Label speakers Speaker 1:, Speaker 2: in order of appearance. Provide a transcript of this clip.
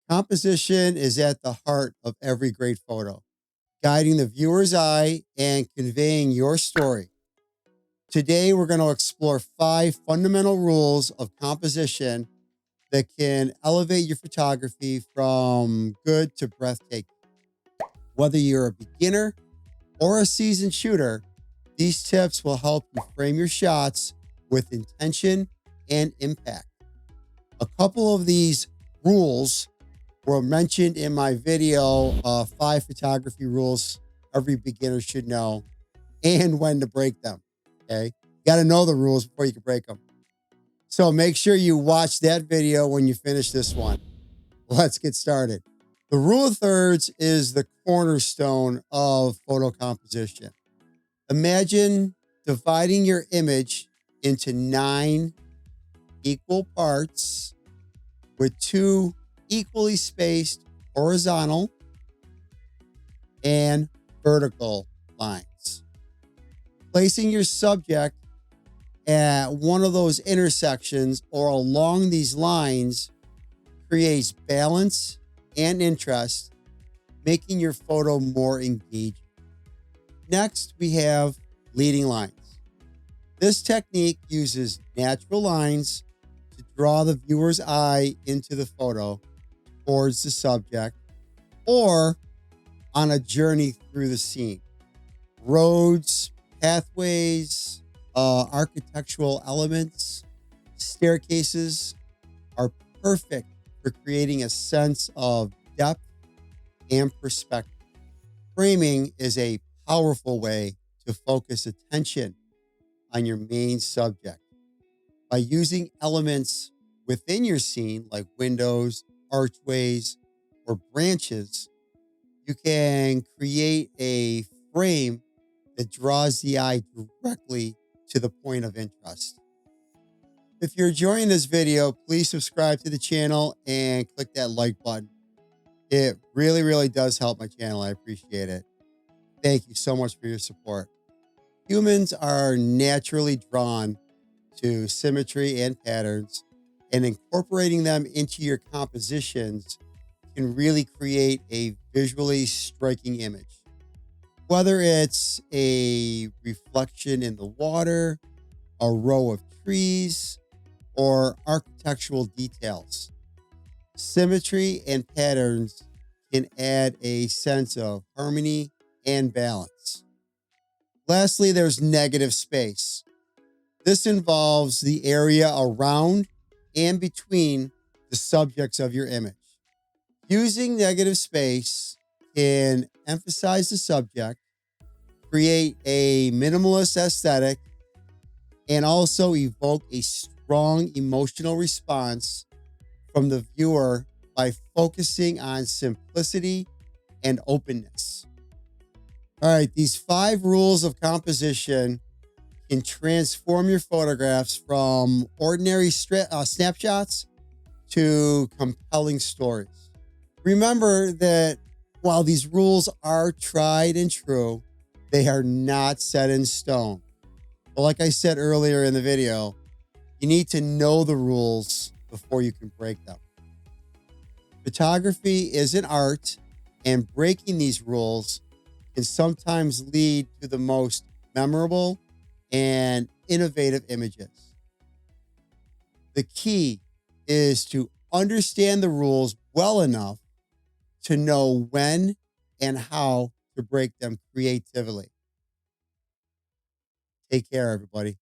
Speaker 1: Composition is at the heart of every great photo, guiding the viewer's eye and conveying your story. Today, we're going to explore 5 fundamental rules of composition that can elevate your photography from good to breathtaking. Whether you're a beginner or a seasoned shooter, these tips will help you frame your shots with intention and impact. A couple of these rules were mentioned in my video, 5 photography rules every beginner should know and when to break them. Okay. You got to know the rules before you can break them. So make sure you watch that video when you finish this one. Let's get started. The rule of thirds is the cornerstone of photo composition. Imagine dividing your image into 9 equal parts with 2 equally spaced horizontal and vertical lines. Placing your subject at one of those intersections or along these lines creates balance and interest, making your photo more engaging. Next, we have leading lines. This technique uses natural lines to draw the viewer's eye into the photo towards the subject or on a journey through the scene. Roads, pathways, architectural elements, staircases are perfect for creating a sense of depth and perspective. Framing is a powerful way to focus attention on your main subject. By using elements within your scene, like windows, archways, or branches, you can create a frame that draws the eye directly to the point of interest. If you're enjoying this video, please subscribe to the channel and click that like button. It really, really does help my channel. I appreciate it. Thank you so much for your support. Humans are naturally drawn to symmetry and patterns, and incorporating them into your compositions can really create a visually striking image. Whether it's a reflection in the water, a row of trees, or architectural details, symmetry and patterns can add a sense of harmony and balance. Lastly, there's negative space. This involves the area around and between the subjects of your image. Using negative space can emphasize the subject, create a minimalist aesthetic, and also evoke a strong emotional response from the viewer by focusing on simplicity and openness. All right, these 5 rules of composition can transform your photographs from ordinary snapshots to compelling stories. Remember that while these rules are tried and true, they are not set in stone. But like I said earlier in the video, you need to know the rules before you can break them. Photography is an art, and breaking these rules can sometimes lead to the most memorable and innovative images. The key is to understand the rules well enough to know when and how to break them creatively. Take care, everybody.